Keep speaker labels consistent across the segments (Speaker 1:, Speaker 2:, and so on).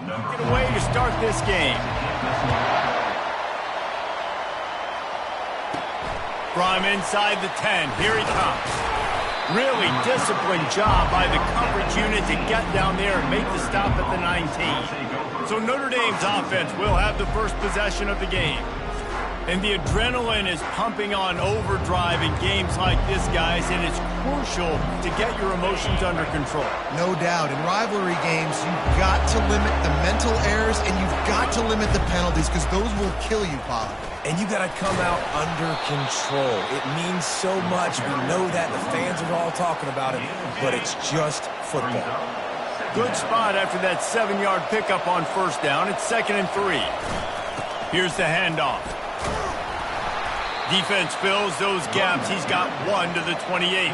Speaker 1: Get away to start this game. From inside the 10, here he comes. Really disciplined job by the coverage unit to get down there and make the stop at the 19. So Notre Dame's offense will have the first possession of the game. And the adrenaline is pumping on overdrive in games like this, guys, and it's crucial to get your emotions under control.
Speaker 2: No doubt. In rivalry games, you've got to limit the mental errors, and you've got to limit the penalties, because those will kill you, Bob.
Speaker 3: And you got to come out under control. It means so much. We know that. The fans are all talking about it, but it's just football.
Speaker 1: Good spot after that 7-yard pickup on first down. It's 2nd and 3. Here's the handoff. Defense fills those gaps. He's got 1 to the 28.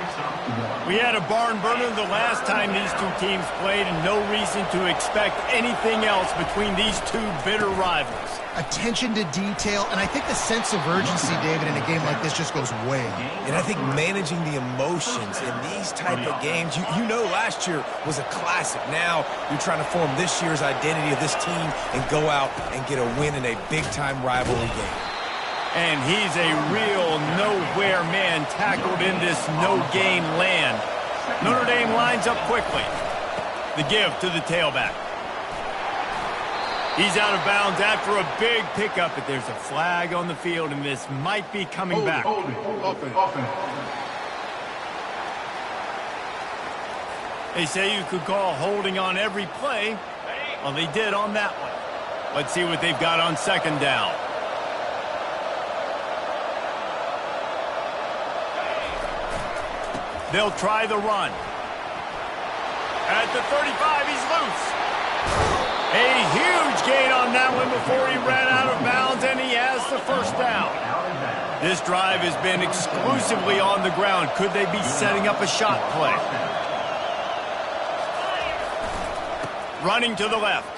Speaker 1: We had a barn burner the last time these two teams played, and no reason to expect anything else between these two bitter rivals.
Speaker 2: Attention to detail, and I think the sense of urgency, David, in a game like this just goes way up.
Speaker 3: And I think managing the emotions in these type of games, you know last year was a classic. Now you're trying to form this year's identity of this team and go out and get a win in a big-time rivalry game.
Speaker 1: And he's a real nowhere man tackled in this no-gain land. Notre Dame lines up quickly. The give to the tailback. He's out of bounds after a big pickup, but there's a flag on the field, and this might be coming back. They say you could call holding on every play. Well, they did on that one. Let's see what they've got on 2nd down. They'll try the run. At the 35, he's loose. A huge gain on that one before he ran out of bounds, and he has the first down. This drive has been exclusively on the ground. Could they be setting up a shot play? Running to the left.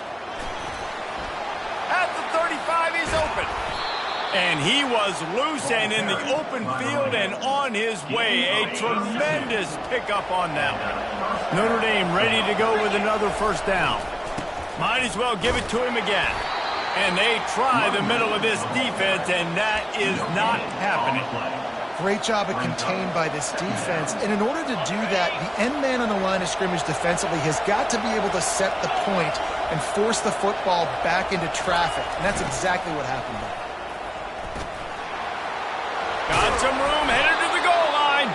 Speaker 1: At the 35, he's open. And he was loose and in the open field and on his way. A tremendous pickup on that one. Notre Dame ready to go with another first down. Might as well give it to him again. And they try the middle of this defense, and that is not happening.
Speaker 2: Great job of contained by this defense. And in order to do that, the end man on the line of scrimmage defensively has got to be able to set the point and force the football back into traffic. And that's exactly what happened there.
Speaker 1: Got some room, headed to the goal line.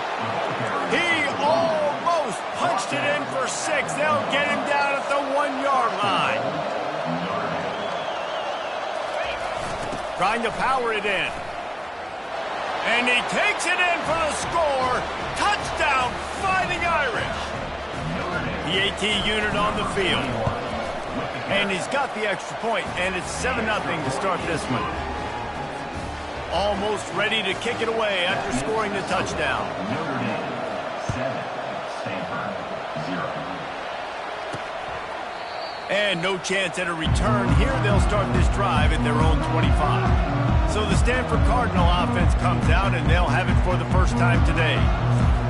Speaker 1: He almost punched it in for 6. They'll get him down at the 1-yard line. Trying to power it in. And he takes it in for the score. Touchdown, Fighting Irish. The AT unit on the field. And he's got the extra point, and it's 7-0 to start this one. Almost ready to kick it away after scoring the touchdown.
Speaker 4: Notre Dame 7, Stanford 0.
Speaker 1: And no chance at a return. Here they'll start this drive at their own 25. So the Stanford Cardinal offense comes out, and they'll have it for the first time today.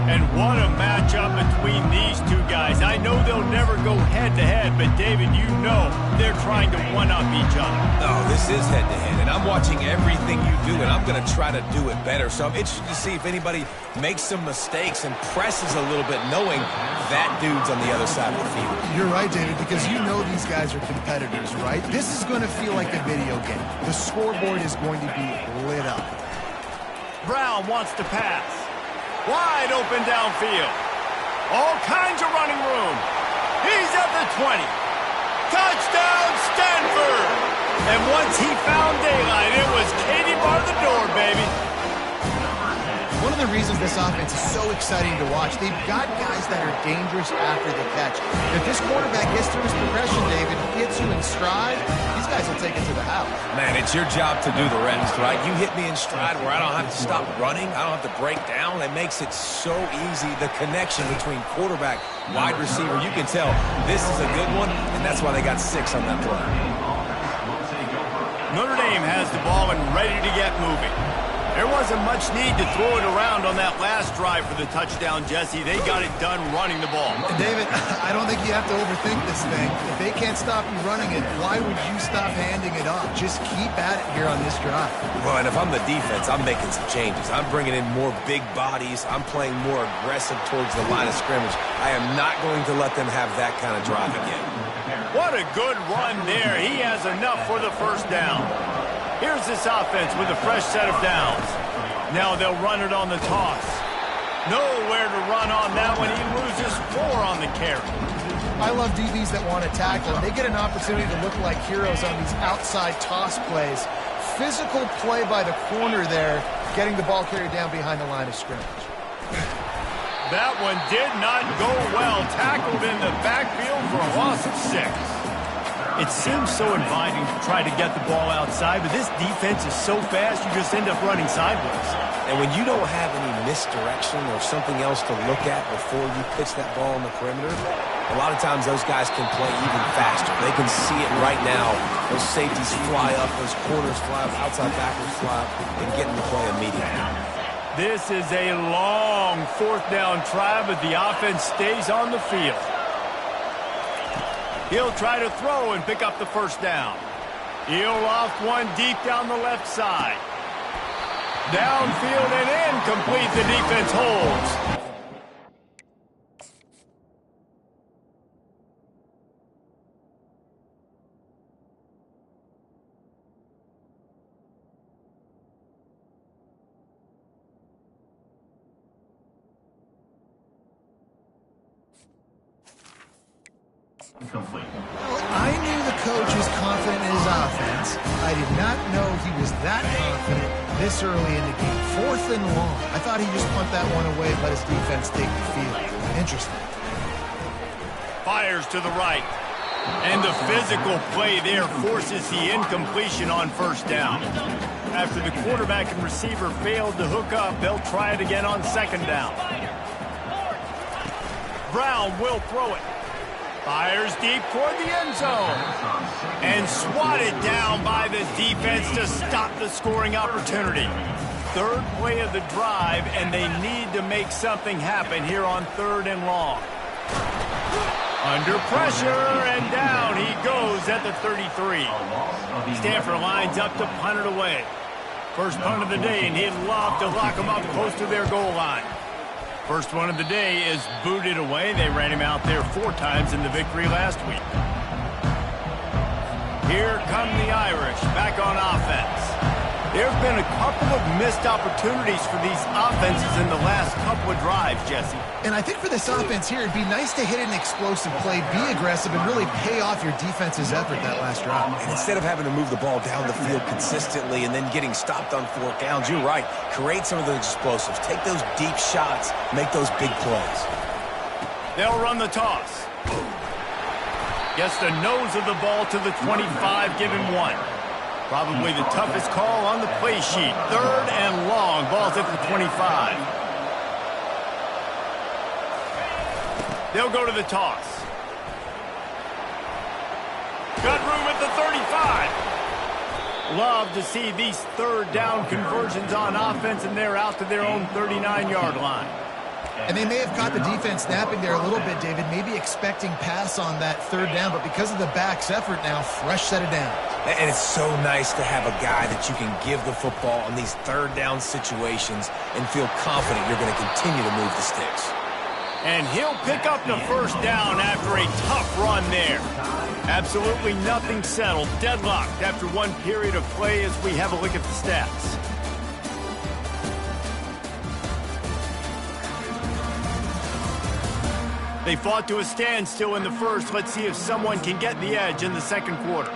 Speaker 1: And what a matchup between these two guys. I know they'll never go head-to-head, but, David, you know they're trying to one-up each other.
Speaker 3: Oh, this is head-to-head, and I'm watching everything you do, and I'm going to try to do it better. So I'm interested to see if anybody makes some mistakes and presses a little bit, knowing that dude's on the other side of the field.
Speaker 2: You're right, David, because you know these guys are competitors, right? This is going to feel like a video game. The scoreboard is going to be lit up.
Speaker 1: Brown wants to pass. Wide open downfield. All kinds of running room. He's at the 20. Touchdown, Stanford! And once he found daylight, it was Katie bar the door, baby.
Speaker 2: One of the reasons this offense is so exciting to watch, they've got guys that are dangerous after the catch. If this quarterback gets through his progression, David, hits you in stride, these guys will take it to the house.
Speaker 3: Man, it's your job to do the rest, right? You hit me in stride where I don't have to stop running. I don't have to break down. It makes it so easy. The connection between quarterback, wide receiver, you can tell this is a good one, and that's why they got 6 on that play.
Speaker 1: Notre Dame has the ball and ready to get moving. There wasn't much need to throw it around on that last drive for the touchdown, Jesse. They got it done running the ball.
Speaker 2: David, I don't think you have to overthink this thing. If they can't stop you running it, why would you stop handing it off? Just keep at it here on this drive.
Speaker 3: Well, and if I'm the defense, I'm making some changes. I'm bringing in more big bodies. I'm playing more aggressive towards the line of scrimmage. I am not going to let them have that kind of drive again.
Speaker 1: What a good run there. He has enough for the first down. Here's this offense with a fresh set of downs. Now they'll run it on the toss. Nowhere to run on that one. He loses 4 on the carry.
Speaker 2: I love DBs that want to tackle, and they get an opportunity to look like heroes on these outside toss plays. Physical play by the corner there, getting the ball carried down behind the line of scrimmage.
Speaker 1: That one did not go well. Tackled in the backfield for a loss of 6. It seems so inviting to try to get the ball outside, but this defense is so fast you just end up running sideways.
Speaker 3: And when you don't have any misdirection or something else to look at before you pitch that ball on the perimeter, a lot of times those guys can play even faster. They can see it right now. Those safeties fly up, those corners fly up, outside backers fly up, and get in the play immediately.
Speaker 1: This is a long 4th down try, but the offense stays on the field. He'll try to throw and pick up the first down. He'll loft one deep down the left side. Downfield and incomplete. The defense holds.
Speaker 4: Complete.
Speaker 2: I knew the coach was confident in his offense. I did not know he was that confident this early in the game. 4th and long. I thought he'd just punt that one away and let his defense take the field. Interesting.
Speaker 1: Fires to the right. And the physical play there forces the incompletion on first down. After the quarterback and receiver failed to hook up, they'll try it again on 2nd down. Brown will throw it. Fires deep toward the end zone. And swatted down by the defense to stop the scoring opportunity. 3rd play of the drive, and they need to make something happen here on 3rd and long. Under pressure, and down he goes at the 33. Stanford lines up to punt it away. First punt of the day, and he'd love to lock them up close to their goal line. First one of the day is booted away. They ran him out there 4 times in the victory last week. Here come the Irish back on offense. There have been a couple of missed opportunities for these offenses in the last couple of drives, Jesse.
Speaker 2: And I think for this offense here, it'd be nice to hit an explosive play, be aggressive, and really pay off your defense's effort that last drive.
Speaker 3: And instead of having to move the ball down the field consistently and then getting stopped on 4th downs, you're right. Create some of those explosives. Take those deep shots. Make those big plays.
Speaker 1: They'll run the toss. Gets the nose of the ball to the 25, give him 1. Probably the toughest call on the play sheet. 3rd and long. Ball's at the 25. They'll go to the toss. Got room at the 35. Love to see these 3rd down conversions on offense, and they're out to their own 39-yard line.
Speaker 2: And they may have caught the defense snapping there a little bit, David, maybe expecting pass on that 3rd down, but because of the back's effort now, fresh set of downs.
Speaker 3: And it's so nice to have a guy that you can give the football on these 3rd down situations and feel confident you're going to continue to move the sticks.
Speaker 1: And he'll pick up the first down after a tough run there. Absolutely nothing settled. Deadlocked after 1 period of play as we have a look at the stats. They fought to a standstill in the first. Let's see if someone can get the edge in the 2nd quarter.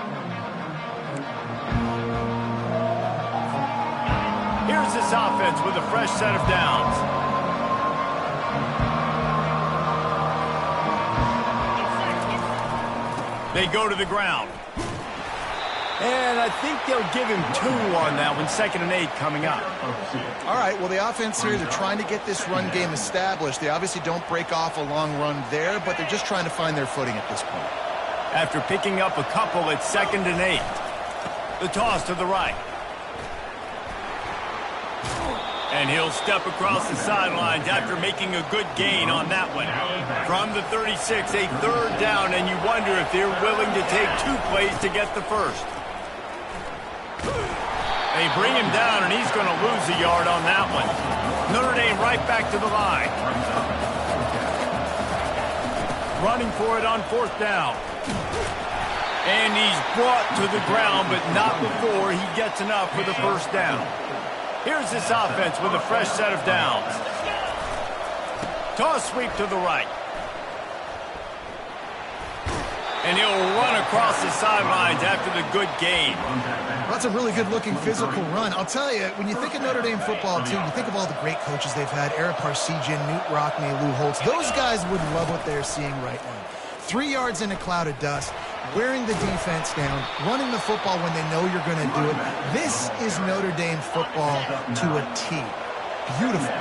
Speaker 1: Here's this offense with a fresh set of downs. They go to the ground. And I think they'll give him 2 on that one. 2nd and 8 coming up.
Speaker 2: All right, well, the offense here, they're trying to get this run game established. They obviously don't break off a long run there, but they're just trying to find their footing at this point.
Speaker 1: After picking up a couple, it's 2nd and 8. The toss to the right. And he'll step across the sidelines after making a good gain on that one. From the 36, a third down, and you wonder if they're willing to take 2 plays to get the first. They bring him down, and he's going to lose a yard on that one. Notre Dame right back to the line. Running for it on 4th down. And he's brought to the ground, but not before he gets enough for the first down. Here's this offense with a fresh set of downs. Toss sweep to the right. And he'll run across the sidelines after the good gain.
Speaker 2: That's a really good-looking physical run. I'll tell you, when you think of Notre Dame football, too, you think of all the great coaches they've had, Eric Parsegian, Newt Rockne, Lou Holtz. Those guys would love what they're seeing right now. 3 yards in a cloud of dust, wearing the defense down, running the football when they know you're going to do it. This is Notre Dame football to a T. Beautiful.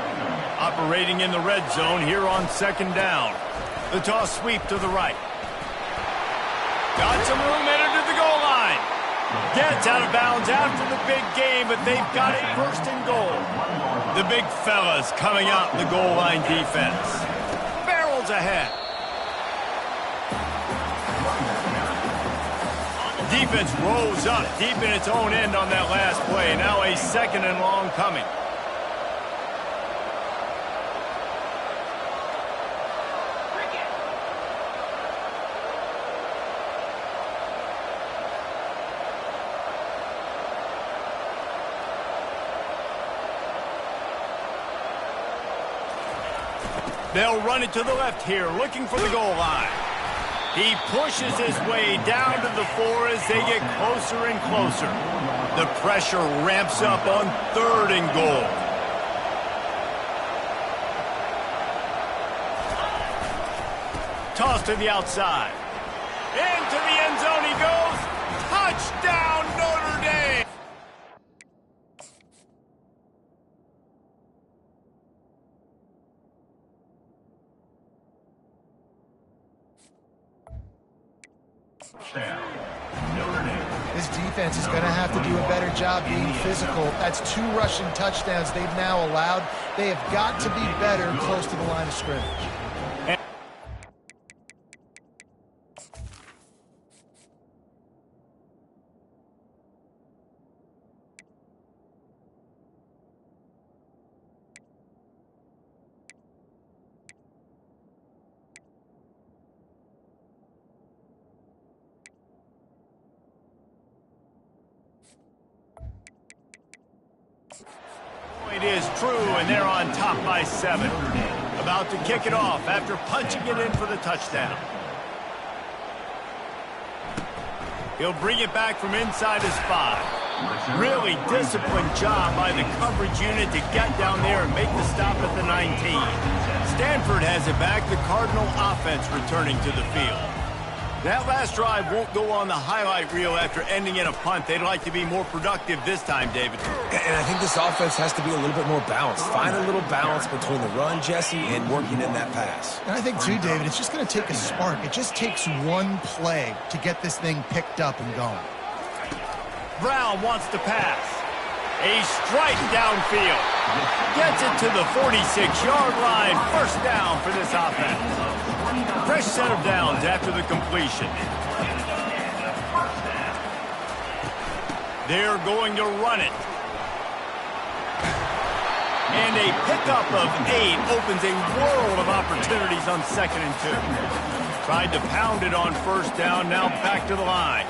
Speaker 1: Operating in the red zone here on 2nd down. The toss sweep to the right. Got some room headed to the goal line. Gets out of bounds after the big game, but they've got it 1st and goal. The big fellas coming out in the goal line defense. Barrels ahead. Defense rolls up deep in its own end on that last play. Now a 2nd and long coming. They'll run it to the left here, looking for the goal line. He pushes his way down to the 4 as they get closer and closer. The pressure ramps up on 3rd and goal. Toss to the outside. Into the end zone he goes. Touchdown, Notre Dame!
Speaker 2: This defense is going to have to do a better job being physical. That's 2 rushing touchdowns they've now allowed. They have got to be better close to the line of scrimmage.
Speaker 1: It is true, and they're on top by 7. About to kick it off after punching it in for the touchdown. He'll bring it back from inside his 5. Really disciplined job by the coverage unit to get down there and make the stop at the 19. Stanford has it back, the Cardinal offense returning to the field. That last drive won't go on the highlight reel after ending in a punt. They'd like to be more productive this time, David.
Speaker 3: And I think this offense has to be a little bit more balanced. Find a little balance between the run, Jesse, and working in that pass.
Speaker 2: And I think, too, David, it's just going to take a spark. It just takes one play to get this thing picked up and going.
Speaker 1: Brown wants to pass. A strike downfield. Gets it to the 46-yard line. 1st down for this offense. Fresh set of downs after the completion. They're going to run it. And a pickup of 8 opens a world of opportunities on 2nd and 2. Tried to pound it on 1st down, now back to the line.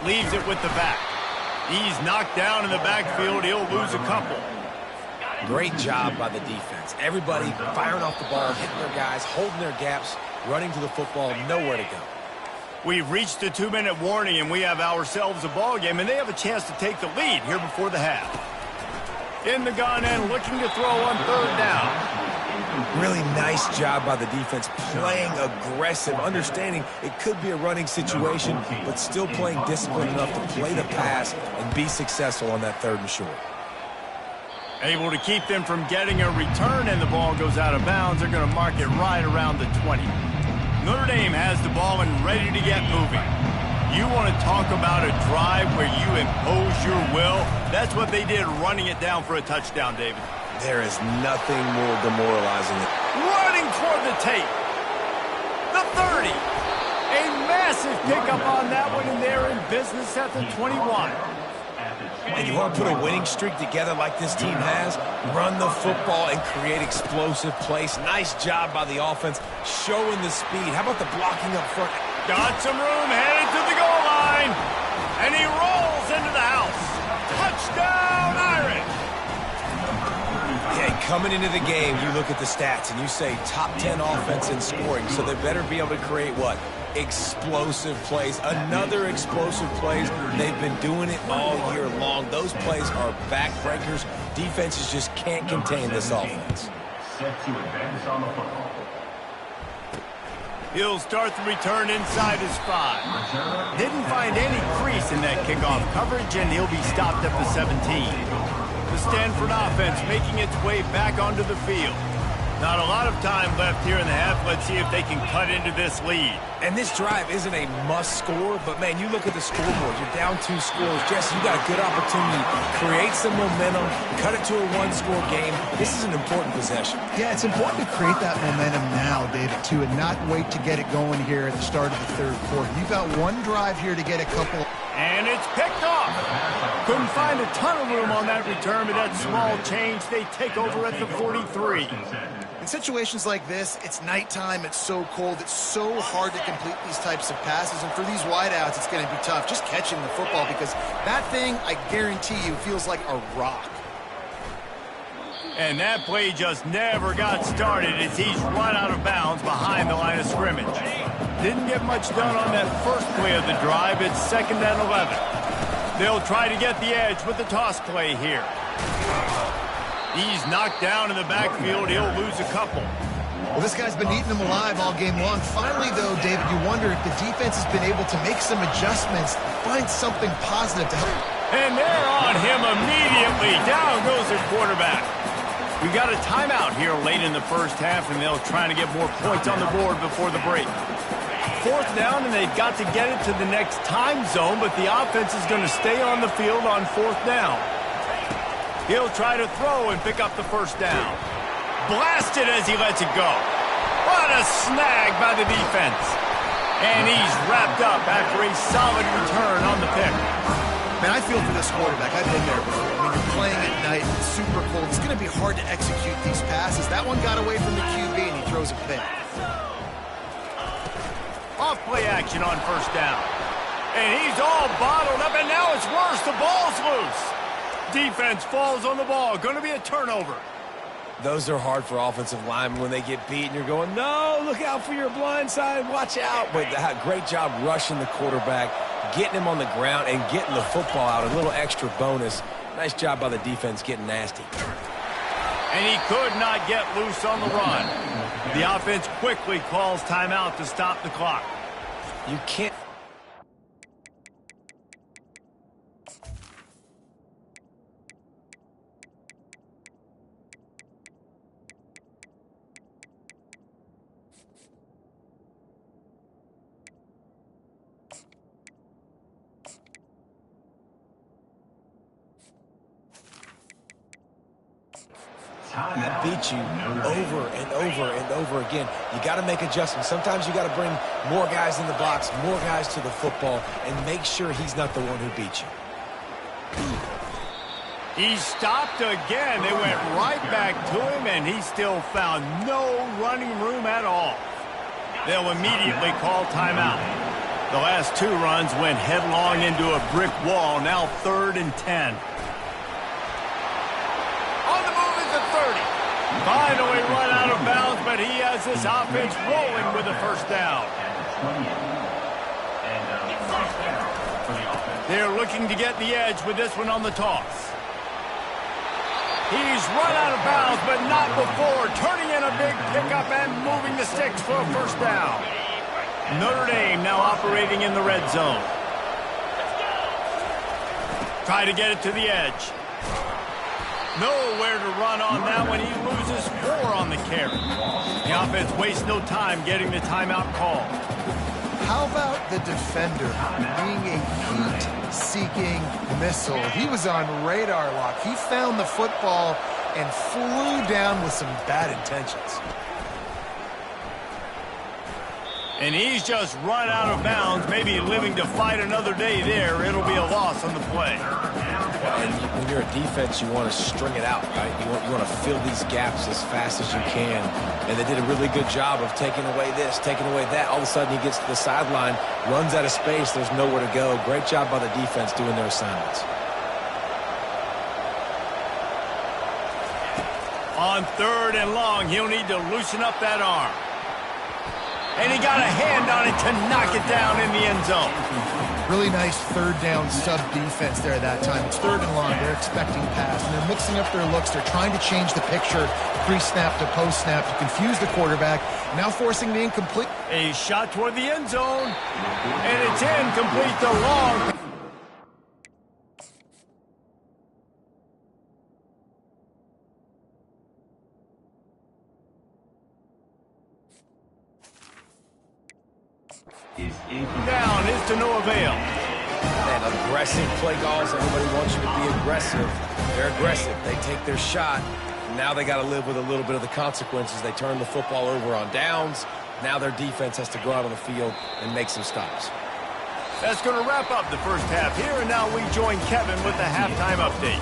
Speaker 1: Leaves it with the back. He's knocked down in the backfield. He'll lose a couple.
Speaker 3: Great job by the defense. Everybody firing off the ball, hitting their guys, holding their gaps, running to the football, nowhere to go.
Speaker 1: We've reached the 2-minute warning, and we have ourselves a ball game, and they have a chance to take the lead here before the half. In the gun end, looking to throw on 3rd down.
Speaker 3: Really nice job by the defense, playing aggressive, understanding it could be a running situation, but still playing disciplined enough to play the pass and be successful on that 3rd and short.
Speaker 1: Able to keep them from getting a return, and the ball goes out of bounds. They're going to mark it right around the 20. Notre Dame has the ball and ready to get moving. You want to talk about a drive where you impose your will? That's what they did, running it down for a touchdown, David.
Speaker 3: There is nothing more demoralizing than
Speaker 1: Running toward the tape. The 30. A massive pickup on that one, and they're in business at the 21.
Speaker 3: And you want to put a winning streak together like this team has, run the football and create explosive plays. Nice job by the offense, showing the speed. How about the blocking up front?
Speaker 1: Got some room, headed to the goal line. And he rolls into the house. Touchdown, Irish.
Speaker 3: Okay, coming into the game, you look at the stats and you say top 10 offense in scoring, so they better be able to create what? Explosive plays. Another explosive plays. They've been doing it all year long. Those plays are backbreakers. Defenses just can't contain this offense.
Speaker 4: Set to advance on the football.
Speaker 1: He'll start the return inside his 5. Didn't find any crease in that kickoff coverage, and he'll be stopped at the 17. The Stanford offense making its way back onto the field. Not a lot of time left here in the half. Let's see if they can cut into this lead.
Speaker 3: And this drive isn't a must score, but man, you look at the scoreboard. You're down 2 scores. Jesse, you got a good opportunity. Create some momentum. Cut it to a 1-score game. This is an important possession.
Speaker 2: Yeah, it's important to create that momentum now, David, too, and not wait to get it going here at the start of the 3rd quarter. You've got one drive here to get a couple.
Speaker 1: And it's picked off. Couldn't find a ton of room on that return, but that small change, they take over at the 43.
Speaker 2: In situations like this, it's nighttime, it's so cold, it's so hard to complete these types of passes, and for these wideouts, it's going to be tough just catching the football because that thing, I guarantee you, feels like a rock.
Speaker 1: And that play just never got started as he's run out of bounds behind the line of scrimmage. Didn't get much done on that first play of the drive. It's 2nd and 11. They'll try to get the edge with the toss play here. He's knocked down in the backfield. He'll lose a couple.
Speaker 2: Well, this guy's been eating them alive all game long. Finally, though, David, you wonder if the defense has been able to make some adjustments, find something positive to help.
Speaker 1: And they're on him immediately. Down goes the quarterback. We got a timeout here late in the first half, and they'll try to get more points on the board before the break. 4th down, and they've got to get it to the next time zone, but the offense is going to stay on the field on 4th down. He'll try to throw and pick up the 1st down. Blasted as he lets it go. What a snag by the defense. And he's wrapped up after a solid return on the pick.
Speaker 2: Man, I feel for this quarterback. I've been there before. I mean, you're playing at night, it's super cold. It's going to be hard to execute these passes. That one got away from the QB, and he throws a pick.
Speaker 1: Off play action on 1st down. And he's all bottled up, and now it's worse. The ball's loose. Defense falls on the ball. Going to be a turnover.
Speaker 3: Those are hard for offensive linemen when they get beat and you're going, no, look out for your blind side, watch out. But great job rushing the quarterback, getting him on the ground, and getting the football out. A little extra bonus. Nice job by the defense getting nasty.
Speaker 1: And he could not get loose on the run. The offense quickly calls timeout to stop the clock.
Speaker 3: You can't. I beat you over and over and over again. You got to make adjustments. Sometimes you got to bring more guys in the box, more guys to the football, and make sure he's not the one who beat you.
Speaker 1: He stopped again. They went right back to him, and he still found no running room at all. They'll immediately call timeout. The last 2 runs went headlong into a brick wall. Now 3rd and 10. Finally run out of bounds, but he has this offense rolling with a 1st down. They're looking to get the edge with this one on the toss. He's run out of bounds, but not before. Turning in a big pickup and moving the sticks for a 1st down. Notre Dame now operating in the red zone. Try to get it to the edge. Nowhere to run on that one. He loses 4 on the carry. The offense wastes no time getting the timeout call.
Speaker 2: How about the defender being a heat-seeking missile. He was on radar lock. He found the football and flew down with some bad intentions.
Speaker 1: And he's just run out of bounds, maybe living to fight another day there. It'll be a loss on the play.
Speaker 3: And when you're a defense, you want to string it out, right? You want to fill these gaps as fast as you can. And they did a really good job of taking away this, taking away that. All of a sudden, he gets to the sideline, runs out of space. There's nowhere to go. Great job by the defense doing their assignments.
Speaker 1: On 3rd and long, he'll need to loosen up that arm. And he got a hand on it to knock it down in the end zone.
Speaker 2: Really nice 3rd down sub-defense there that time. It's 3rd and long. They're expecting pass, and they're mixing up their looks. They're trying to change the picture pre-snap to post-snap to confuse the quarterback, now forcing the incomplete.
Speaker 1: A shot toward the end zone, and it's incomplete to Long. Down is to no avail.
Speaker 3: And aggressive play calls. Everybody wants you to be aggressive. They're aggressive. They take their shot. Now they got to live with a little bit of the consequences. They turn the football over on downs. Now their defense has to go out on the field and make some stops.
Speaker 1: That's going to wrap up the first half here, and now we join Kevin with the halftime update.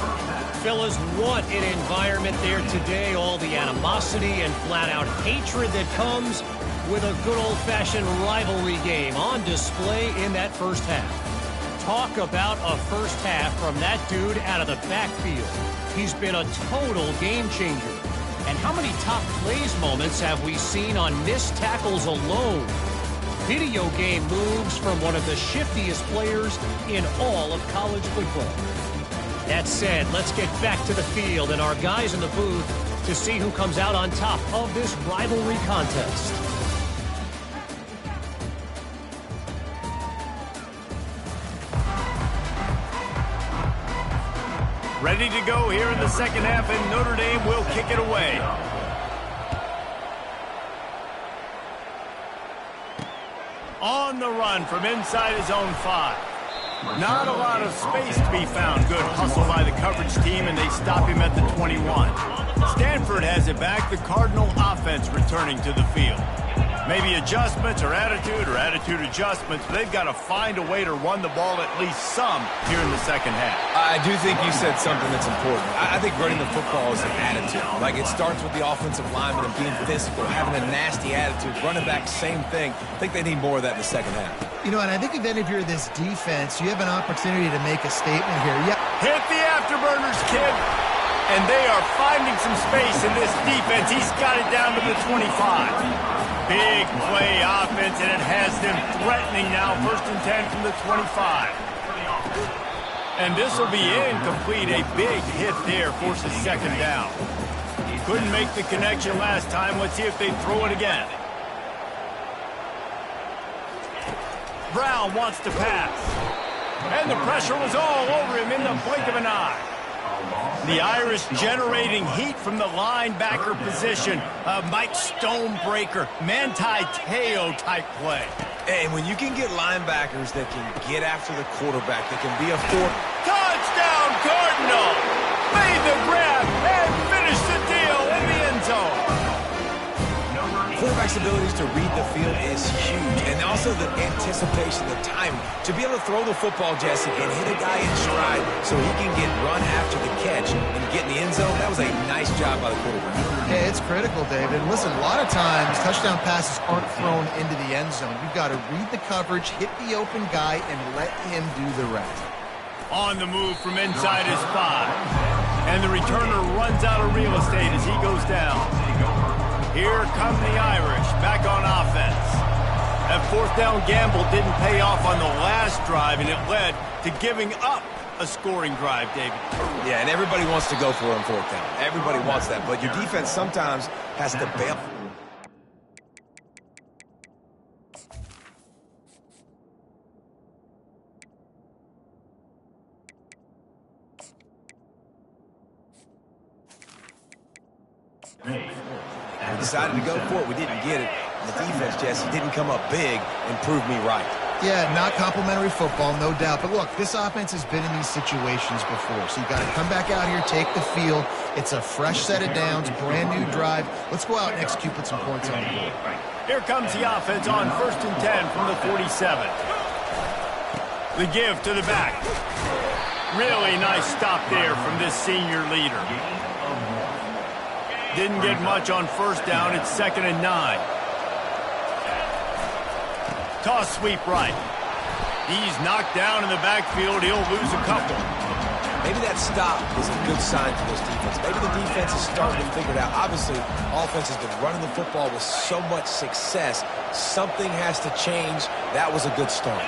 Speaker 5: Fellas, what an environment there today. All the animosity and flat-out hatred that comes with a good old-fashioned rivalry game on display in that first half. Talk about a first half from that dude out of the backfield. He's been a total game changer. And how many top plays moments have we seen on missed tackles alone? Video game moves from one of the shiftiest players in all of college football. That said, let's get back to the field and our guys in the booth to see who comes out on top of this rivalry contest.
Speaker 1: Ready to go here in the second half, and Notre Dame will kick it away. On the run from inside his own 5. Not a lot of space to be found. Good hustle by the coverage team, and they stop him at the 21. Stanford has it back. The Cardinal offense returning to the field. Maybe adjustments or attitude adjustments, but they've got to find a way to run the ball at least some here in the second half.
Speaker 3: I do think you said something that's important. I think running the football is an attitude. Like, it starts with the offensive lineman and being physical, having a nasty attitude. Running back, same thing. I think they need more of that in the second half.
Speaker 2: You know, and I think if any of you are this defense, you have an opportunity to make a statement here. Yeah.
Speaker 1: Hit the afterburners, kid. And they are finding some space in this defense. He's got it down to the 25. Big play offense, and it has them threatening now. 1st and 10 from the 25. And this will be incomplete. A big hit there forces 2nd down. Couldn't make the connection last time. Let's see if they throw it again. Brown wants to pass. And the pressure was all over him in the blink of an eye. The Irish generating heat from the linebacker position. Mike Stonebreaker, Manti Te'o type play.
Speaker 3: And when you can get linebackers that can get after the quarterback, that can be a fourth.
Speaker 1: Touchdown, Cardinal! Made the grab and finished the deal in the end zone.
Speaker 3: Quarterback's abilities to read the field is huge, and also the anticipation, the time to be able to throw the football, Jesse, and hit a guy in stride so he can get run after the catch and get in the end zone. That was a nice job by the quarterback.
Speaker 2: Yeah, it's critical, David. Listen, a lot of times touchdown passes aren't thrown into the end zone. You've got to read the coverage, hit the open guy, and let him do the rest.
Speaker 1: On the move from inside his 5. And the returner runs out of real estate as he goes down. Here come the Irish back on offense. That 4th down gamble didn't pay off on the last drive, and it led to giving up a scoring drive, David.
Speaker 3: Yeah, and everybody wants to go for it on 4th down. Everybody wants that, but your defense sometimes has to bail. We decided to go for it. We didn't get it. The defense, Jesse, didn't come up big and prove me right.
Speaker 2: Yeah, not complimentary football, no doubt. But look, this offense has been in these situations before. So you got to come back out here, take the field. It's a fresh set of downs, brand new drive. Let's go out and execute, put some points on the board.
Speaker 1: Here comes the offense on 1st and 10 from the 47. The give to the back. Really nice stop there from this senior leader. Didn't get much on 1st down. It's 2nd and 9. Toss sweep right. He's knocked down in the backfield. He'll lose a couple.
Speaker 3: Maybe that stop is a good sign for this defense. Maybe the defense is starting to figure it out. Obviously, offense has been running the football with so much success. Something has to change. That was a good start.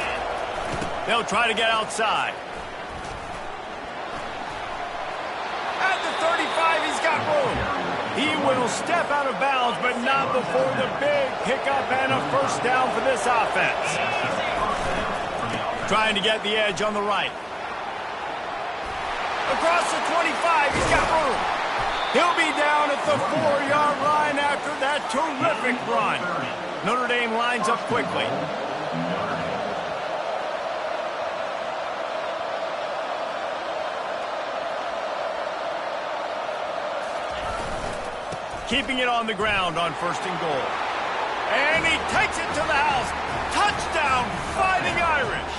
Speaker 1: They'll try to get outside. At the 35, he's got room. He will step out of bounds, but not before the big pickup and a 1st down for this offense. Trying to get the edge on the right. Across the 25, he's got room. He'll be down at the 4-yard line after that terrific run. Notre Dame lines up quickly. Keeping it on the ground on 1st and goal. And he takes it to the house. Touchdown, Fighting Irish.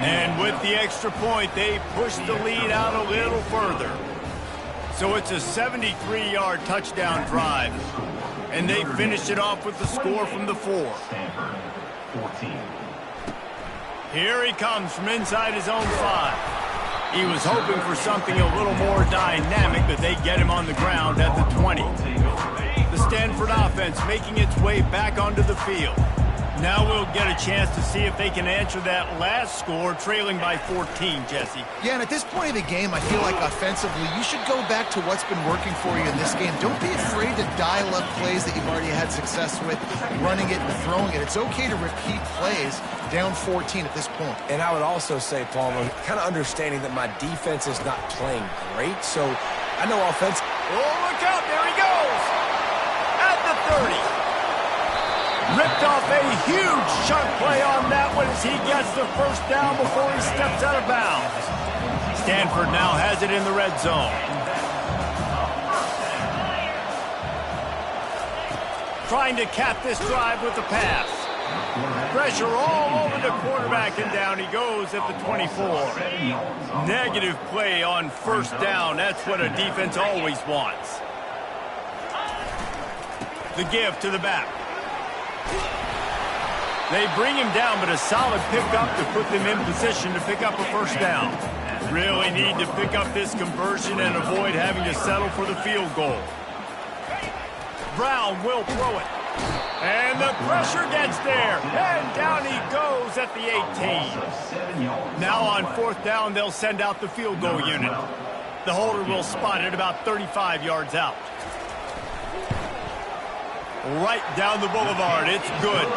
Speaker 1: And with the extra point, they push the lead out a little further. So it's a 73-yard touchdown drive. And they finish it off with the score from the 4. Here he comes from inside his own 5. He was hoping for something a little more dynamic, but they get him on the ground at the 20. The Stanford offense making its way back onto the field. Now we'll get a chance to see if they can answer that last score, trailing by 14, Jesse.
Speaker 2: Yeah, and at this point of the game, I feel like offensively, you should go back to what's been working for you in this game. Don't be afraid to dial up plays that you've already had success with, running it and throwing it. It's okay to repeat plays down 14 at this point.
Speaker 3: And I would also say, Palmer, kind of understanding that my defense is not playing great, so I know offense.
Speaker 1: Oh, look out, there he goes! At the 30. Ripped off a huge chunk play on that one as he gets the 1st down before he steps out of bounds. Stanford now has it in the red zone. Trying to cap this drive with the pass. Pressure all over the quarterback, and down he goes at the 24. Negative play on 1st down. That's what a defense always wants. The give to the back. They bring him down, but a solid pickup to put them in position to pick up a 1st down. Really need to pick up this conversion and avoid having to settle for the field goal. Brown will throw it. And the pressure gets there. And down he goes at the 18. Now on 4th down, they'll send out the field goal unit. The holder will spot it about 35 yards out. Right down the boulevard. It's good.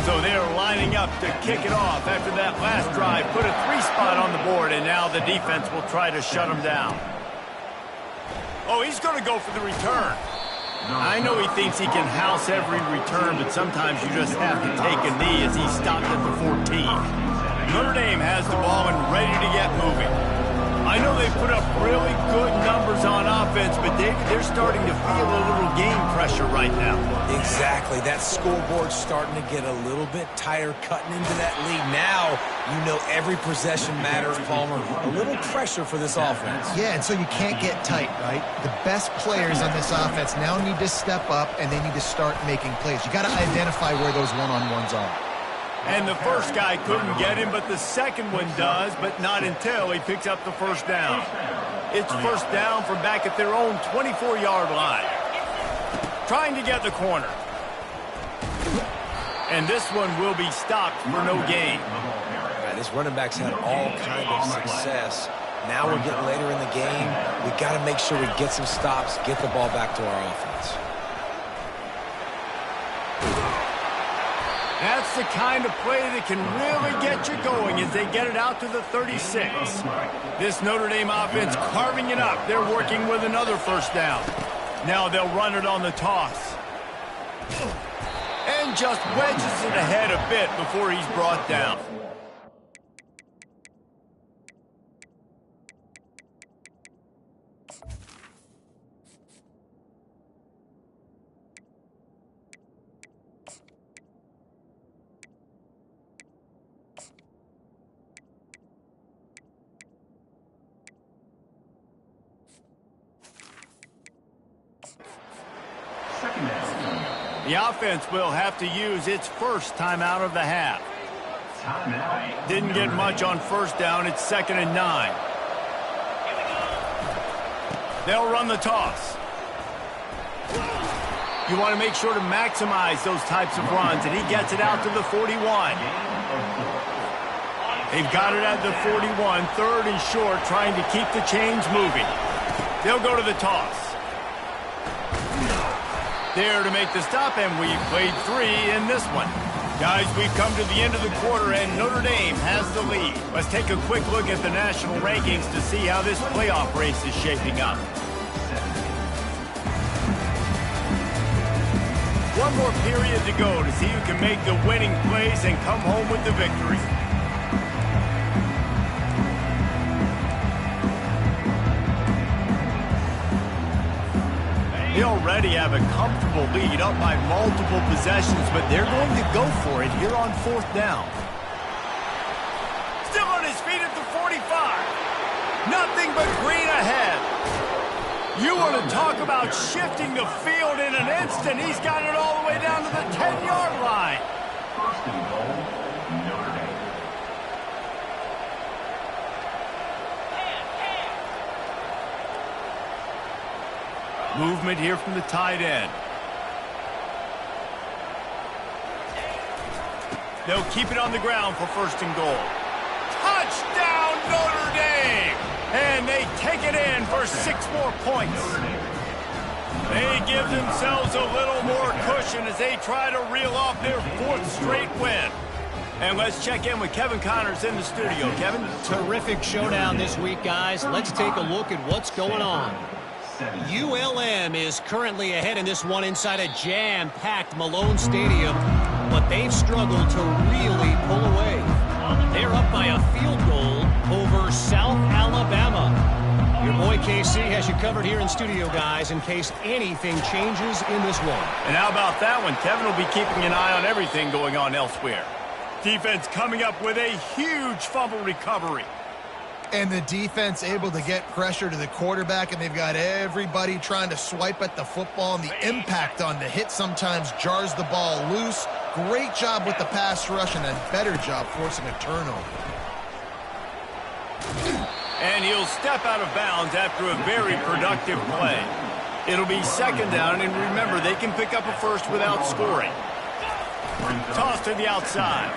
Speaker 1: So they're lining up to kick it off after that last drive. Put a 3-spot on the board, and now the defense will try to shut him down. Oh, he's going to go for the return. I know he thinks he can house every return, but sometimes you just have to take a knee as he stopped at the 14. Notre Dame has the ball and ready to get moving. I know they put up really good numbers on offense, but David, they're starting to feel a little game pressure right now.
Speaker 3: Exactly. That scoreboard's starting to get a little bit tired cutting into that lead. Now, you know every possession matters, Palmer. A little pressure for this offense.
Speaker 2: Yeah, and so you can't get tight, right? The best players on this offense now need to step up, and they need to start making plays. You got to identify where those one-on-ones are.
Speaker 1: And the first guy couldn't get him, but the second one does, but not until he picks up the 1st down. It's 1st down from back at their own 24-yard line. Trying to get the corner. And this one will be stopped for no gain.
Speaker 3: Right, this running back's had all kind of success. Now we're getting later in the game. We got to make sure we get some stops, get the ball back to our offense.
Speaker 1: That's the kind of play that can really get you going as they get it out to the 36. This Notre Dame offense carving it up. They're working with another 1st down. Now they'll run it on the toss. And just wedges it ahead a bit before he's brought down. The offense will have to use its first timeout of the half. Didn't get much on first down. It's 2nd and 9. They'll run the toss. You want to make sure to maximize those types of runs, and he gets it out to the 41. They've got it at the 41, 3rd and short, trying to keep the chains moving. They'll go to the toss. There to make the stop, and we've played 3 in this one. Guys, we've come to the end of the quarter, and Notre Dame has the lead. Let's take a quick look at the national rankings to see how this playoff race is shaping up. One more period to go to see who can make the winning plays and come home with the victory. They already have a comfortable lead up by multiple possessions, but they're going to go for it here on 4th down. Still on his feet at the 45. Nothing but green ahead. You want to talk about shifting the field in an instant. He's got it all the way down to the 10-yard line.
Speaker 4: 1st and goal, Notre Dame.
Speaker 1: Movement here from the tight end. They'll keep it on the ground for 1st and goal. Touchdown, Notre Dame! And they take it in for 6 more points. They give themselves a little more cushion as they try to reel off their 4th straight win. And let's check in with Kevin Connors in the studio. Kevin?
Speaker 5: Terrific showdown this week, guys. Let's take a look at what's going on. ULM is currently ahead in this one inside a jam-packed Malone Stadium, but they've struggled to really pull away. They're up by a field goal over South Alabama. Your boy KC has you covered here in studio, guys, in case anything changes in this one.
Speaker 1: And how about that one? Kevin will be keeping an eye on everything going on elsewhere. Defense coming up with a huge fumble recovery.
Speaker 2: And the defense able to get pressure to the quarterback, and they've got everybody trying to swipe at the football, and the impact on the hit sometimes jars the ball loose. Great job with the pass rush, and a better job forcing a turnover.
Speaker 1: And he'll step out of bounds after a very productive play. It'll be 2nd down, and remember, they can pick up a first without scoring. Toss to the outside.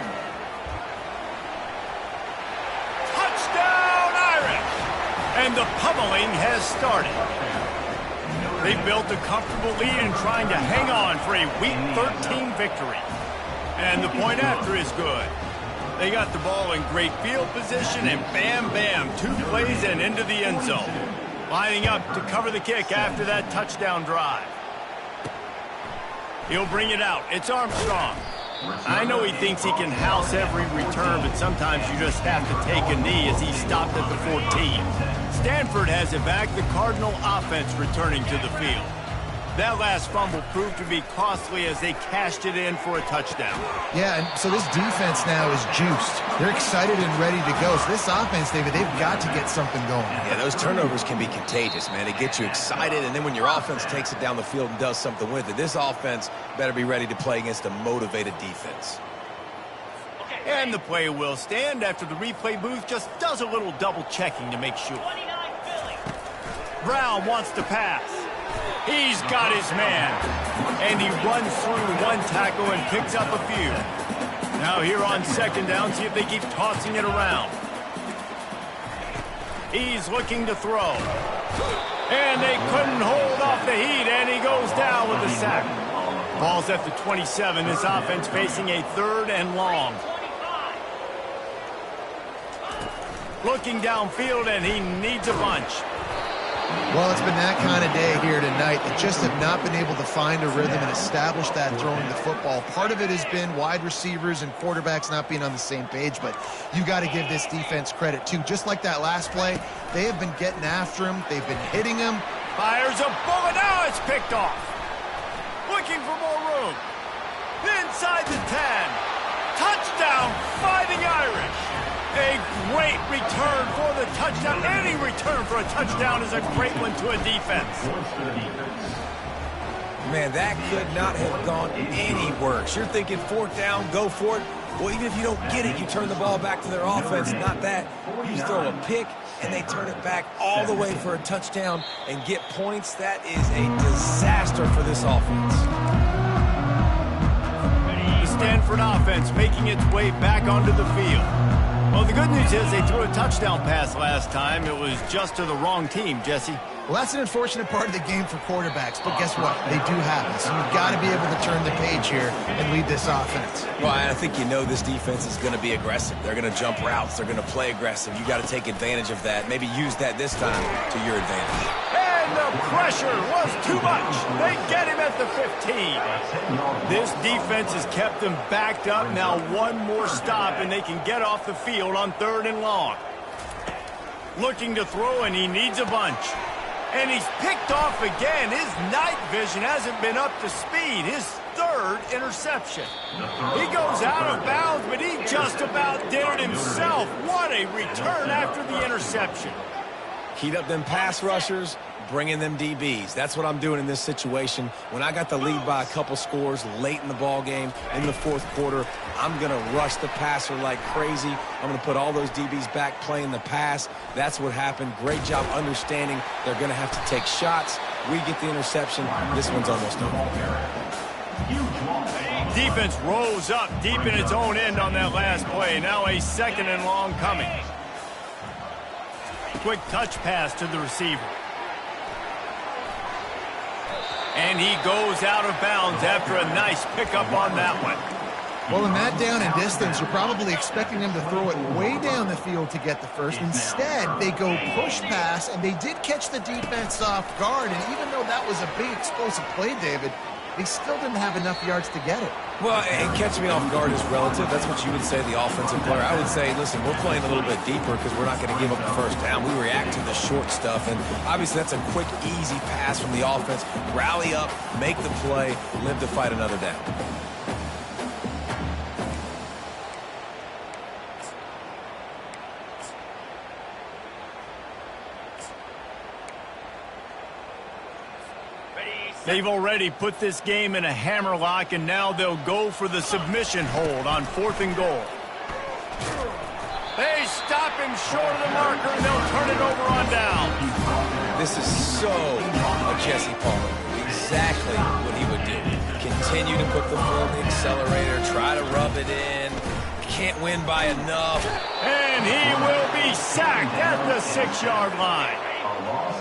Speaker 1: And the pummeling has started. They built a comfortable lead and trying to hang on for a Week 13 victory. And the point after is good. They got the ball in great field position, and bam, bam, 2 plays and into the end zone. Lining up to cover the kick after that touchdown drive. He'll bring it out. It's Armstrong. I know he thinks he can house every return, but sometimes you just have to take a knee as he stopped at the 14. Stanford has it back, the Cardinal offense returning to the field. That last fumble proved to be costly as they cashed it in for a touchdown.
Speaker 2: Yeah, and so this defense now is juiced. They're excited and ready to go. So this offense, David, they've got to get something going.
Speaker 3: Yeah, those turnovers can be contagious, man. It gets you excited, and then when your offense takes it down the field and does something with it, this offense better be ready to play against a motivated defense.
Speaker 1: And the play will stand after the replay booth just does a little double-checking to make sure. Brown wants to pass. He's got his man. And he runs through 1 tackle and picks up a few. Now here on 2nd down, see if they keep tossing it around. He's looking to throw. And they couldn't hold off the heat, and he goes down with a sack. Ball's at the 27. This offense facing a 3rd and long. Looking downfield, and he needs a bunch.
Speaker 2: Well, it's been that kind of day here tonight. They just have not been able to find a rhythm and establish that throwing the football. Part of it has been wide receivers and quarterbacks not being on the same page, but you got to give this defense credit too. Just like that last play, they have been getting after him. They've been hitting him.
Speaker 1: Fires a bullet. Now it's picked off. Looking for more room. Inside the 10. Touchdown, Fighting Irish. A great return for the touchdown. Any return for a touchdown is a great one to a defense.
Speaker 3: Man, that could not have gone any worse. You're thinking fourth down, go for it. Well, even if you don't get it, you turn the ball back to their offense. Not that. You throw a pick, and they turn it back all the way for a touchdown and get points. That is a disaster for this offense.
Speaker 1: The Stanford offense making its way back onto the field. Well, the good news is they threw a touchdown pass last time. It was just to the wrong team, Jesse.
Speaker 2: Well, that's an unfortunate part of the game for quarterbacks, but guess what? They do happen. So you've got to be able to turn the page here and lead this offense.
Speaker 3: Well, I think you know this defense is going to be aggressive. They're going to jump routes. They're going to play aggressive. You got to take advantage of that. Maybe use that this time to your advantage.
Speaker 1: And the pressure was too much. They get him at the 15. This defense has kept them backed up. Now one more stop, and they can get off the field on 3rd and long. Looking to throw, and he needs a bunch. And he's picked off again. His night vision hasn't been up to speed. His 3rd interception. He goes out of bounds, but he just about did it himself. What a return after the interception.
Speaker 3: Heat up them pass rushers, bring in them DBs. That's what I'm doing in this situation. When I got the lead by a couple scores late in the ball game, in the 4th quarter, I'm going to rush the passer like crazy. I'm going to put all those DBs back playing the pass. That's what happened. Great job understanding they're going to have to take shots. We get the interception. This one's almost over.
Speaker 1: Defense rose up deep in its own end on that last play. Now a 2nd and long coming. Quick touch pass to the receiver. And he goes out of bounds after a nice pickup on that one.
Speaker 2: Well, in that down and distance, you're probably expecting them to throw it way down the field to get the first. Instead, they go push pass, and they did catch the defense off guard. And even though that was a big explosive play, David, they still didn't have enough yards to get it.
Speaker 3: Well, and catch me off guard is relative. That's what you would say, the offensive player. I would say, listen, we're playing a little bit deeper because we're not going to give up the first down. We react to the short stuff, and obviously that's a quick, easy pass from the offense. Rally up, make the play, live to fight another down.
Speaker 1: They've already put this game in a hammerlock, and now they'll go for the submission hold on 4th and goal. They stop him short of the marker, and they'll turn it over on down.
Speaker 3: This is so a Jesse Palmer move. Exactly what he would do. Continue to put the foot on the accelerator, try to rub it in. Can't win by enough.
Speaker 1: And he will be sacked at the 6-yard line.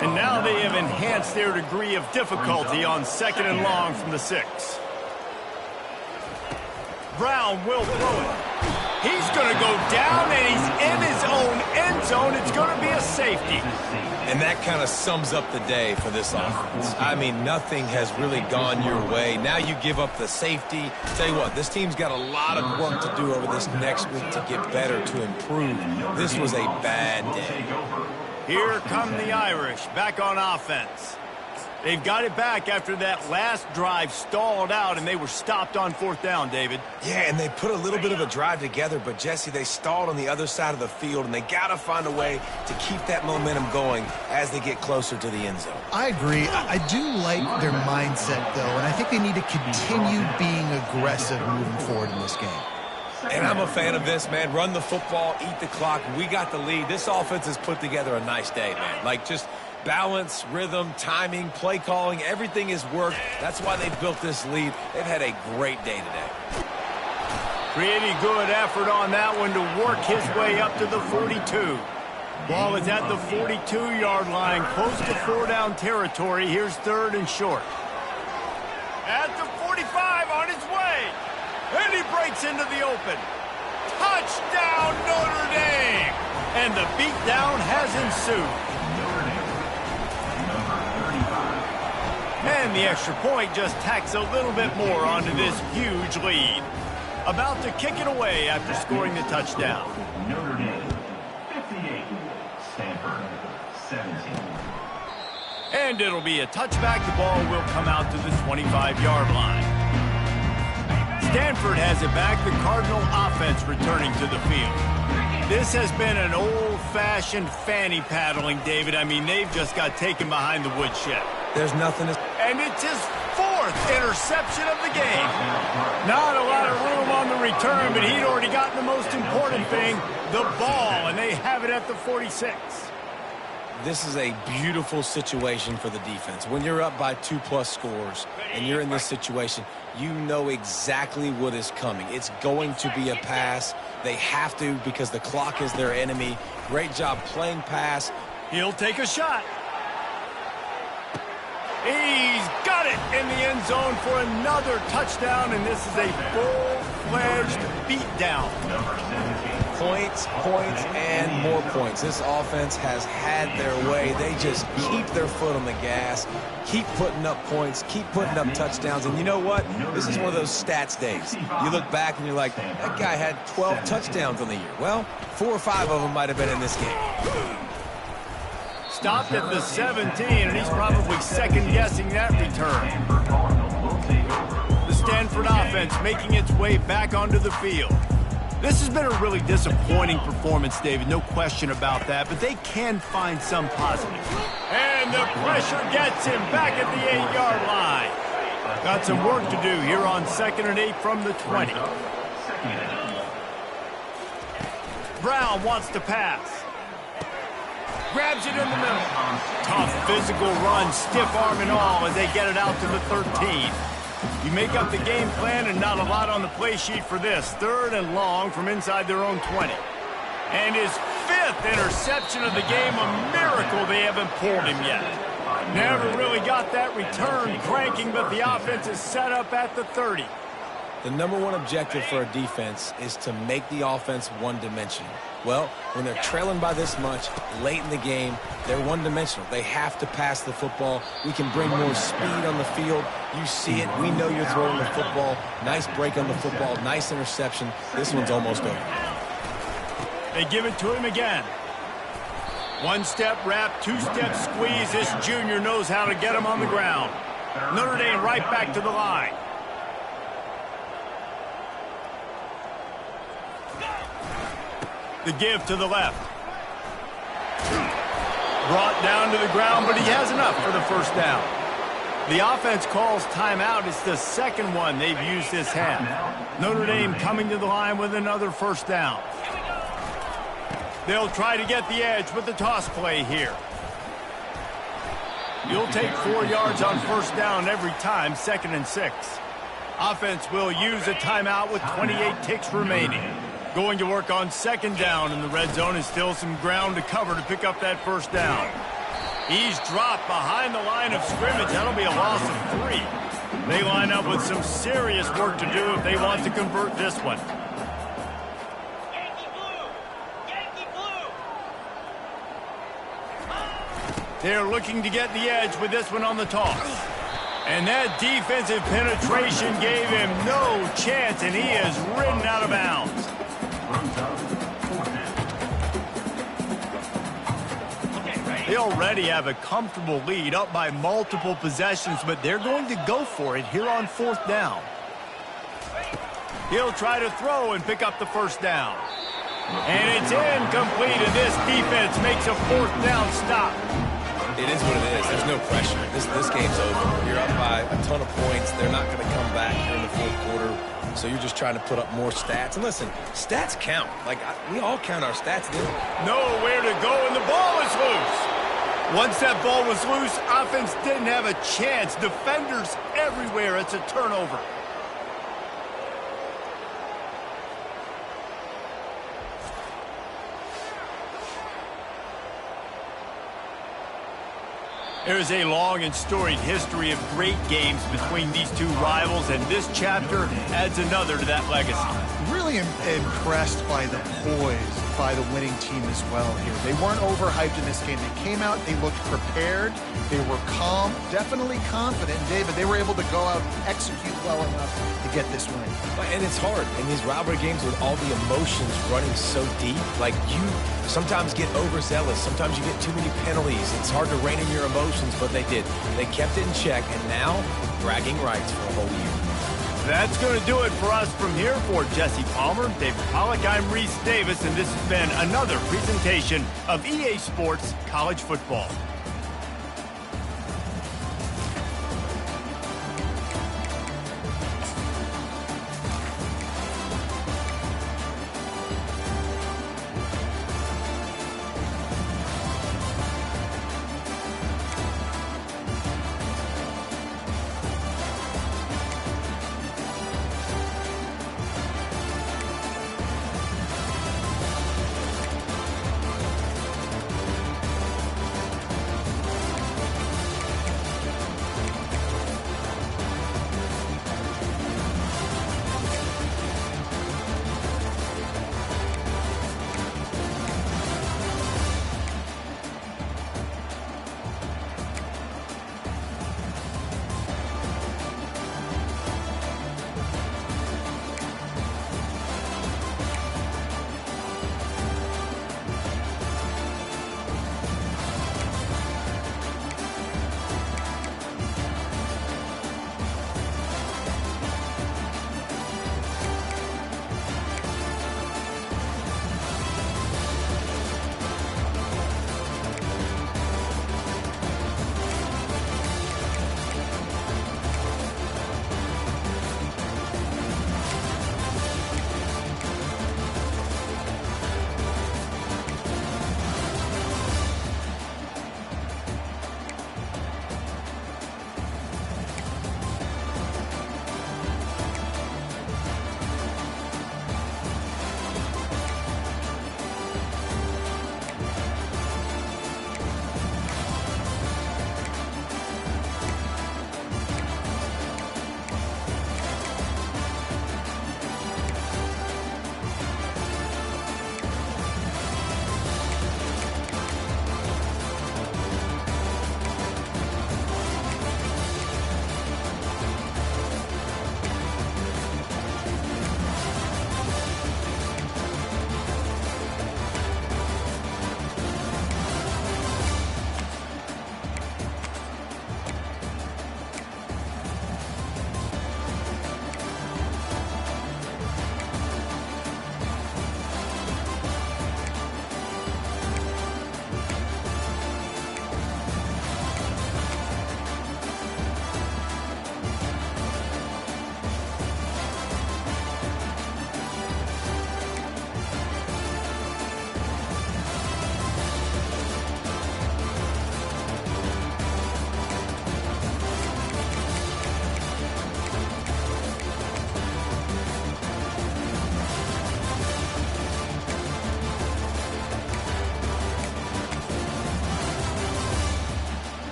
Speaker 1: And now they have enhanced their degree of difficulty on 2nd and long from the 6. Brown will throw it. He's going to go down, and he's in his own end zone. It's going to be a safety.
Speaker 3: And that kind of sums up the day for this offense. I mean, nothing has really gone your way. Now you give up the safety. Tell you what, this team's got a lot of work to do over this next week to get better, to improve. This was a bad day.
Speaker 1: Here come the Irish back on offense. They've got it back after that last drive stalled out, and they were stopped on 4th down, David.
Speaker 3: Yeah, and they put a little bit of a drive together, but, Jesse, they stalled on the other side of the field, and they got to find a way to keep that momentum going as they get closer to the end zone.
Speaker 2: I agree. I do like their mindset, though, and I think they need to continue being aggressive moving forward in this game.
Speaker 3: And I'm a fan of this, man. Run the football, eat the clock. We got the lead. This offense has put together a nice day, man. Like, just balance, rhythm, timing, play calling, everything has worked. That's why they built this lead. They've had a great day today.
Speaker 1: Pretty good effort on that one to work his way up to the 42. Ball is at the 42-yard line, close to 4-down territory. Here's 3rd and short. At the 45, on his way. And he breaks into the open. Touchdown, Notre Dame! And the beatdown has ensued. And the extra point just tacks a little bit more onto this huge lead. About to kick it away after scoring the touchdown.
Speaker 4: Notre Dame, 58. Stanford, 17.
Speaker 1: And it'll be a touchback. The ball will come out to the 25-yard line. Stanford has it back. The Cardinal offense returning to the field. This has been an old-fashioned fanny paddling, David. I mean, they've just got taken behind the woodshed.
Speaker 3: There's nothing to...
Speaker 1: And it's his 4th interception of the game. Not a lot of room on the return, but he'd already gotten the most important thing, the ball, and they have it at the 46.
Speaker 3: This is a beautiful situation for the defense. When you're up by 2+ scores and you're in this situation, you know exactly what is coming. It's going to be a pass. They have to because the clock is their enemy. Great job playing pass.
Speaker 1: He'll take a shot. He's got it in the end zone for another touchdown, and this is a full-fledged beatdown.
Speaker 3: Points, and more points. This offense has had their way. They just keep their foot on the gas, keep putting up points, keep putting up touchdowns. And you know what? This is one of those stats days. You look back and you're like, that guy had 12 touchdowns on the year. Well, 4 or 5 of them might have been in this game.
Speaker 1: Stopped at the 17, and he's probably second-guessing that return. The Stanford offense making its way back onto the field. This has been a really disappointing performance, David, no question about that, but they can find some positive. And the pressure gets him back at the 8-yard line. Got some work to do here on 2nd and 8 from the 20. Brown wants to pass. Grabs it in the middle. Tough physical run, stiff arm and all as they get it out to the 13. You make up the game plan and not a lot on the play sheet for this. 3rd and long from inside their own 20. And his 5th interception of the game, a miracle they haven't pulled him yet. Never really got that return cranking, but the offense is set up at the 30.
Speaker 3: The number one objective for a defense is to make the offense one-dimensional. Well, when they're trailing by this much late in the game, they're one-dimensional. They have to pass the football. We can bring more speed on the field. You see it. We know you're throwing the football. Nice break on the football. Nice interception. This one's almost over.
Speaker 1: They give it to him again. 1-step wrap, 2-step squeeze. This junior knows how to get him on the ground. Notre Dame right back to the line. The give to the left. Brought down to the ground, but he has enough for the first down. The offense calls timeout. It's the 2nd one they've used this half. Notre Dame coming to the line with another first down. They'll try to get the edge with the toss play here. You'll take 4 yards on first down every time, 2nd and 6. Offense will use a timeout with 28 ticks remaining. Going to work on 2nd down in the red zone is still some ground to cover to pick up that first down. He's dropped behind the line of scrimmage. That'll be a loss of 3. They line up with some serious work to do if they want to convert this one. They're looking to get the edge with this one on the toss. And that defensive penetration gave him no chance, and he is ridden out of bounds. They already have a comfortable lead, up by multiple possessions, but they're going to go for it here on 4th down. He'll try to throw and pick up the first down. And it's incomplete, and this defense makes a 4th down stop.
Speaker 3: It is what it is. There's no pressure. This game's over. You're up by a ton of points. They're not going to come back here in the 4th quarter. So you're just trying to put up more stats. And listen, stats count. We all count our stats.
Speaker 1: Nowhere to go, and the ball is loose. Once that ball was loose, offense didn't have a chance. Defenders everywhere. It's a turnover. There's a long and storied history of great games between these two rivals, and this chapter adds another to that legacy.
Speaker 2: really impressed by the poise by the winning team as well here. They weren't overhyped in this game. They came out, they looked prepared, they were calm, definitely confident. And David, they were able to go out and execute well enough to get this win.
Speaker 3: And it's hard in these rivalry games with all the emotions running so deep. Like, you sometimes get overzealous. Sometimes you get too many penalties. It's hard to rein in your emotions, but they did. They kept it in check, and now bragging rights for a whole year.
Speaker 1: That's going to do it for us from here. For Jesse Palmer, David Pollack, I'm Reese Davis, and this has been another presentation of EA Sports College Football.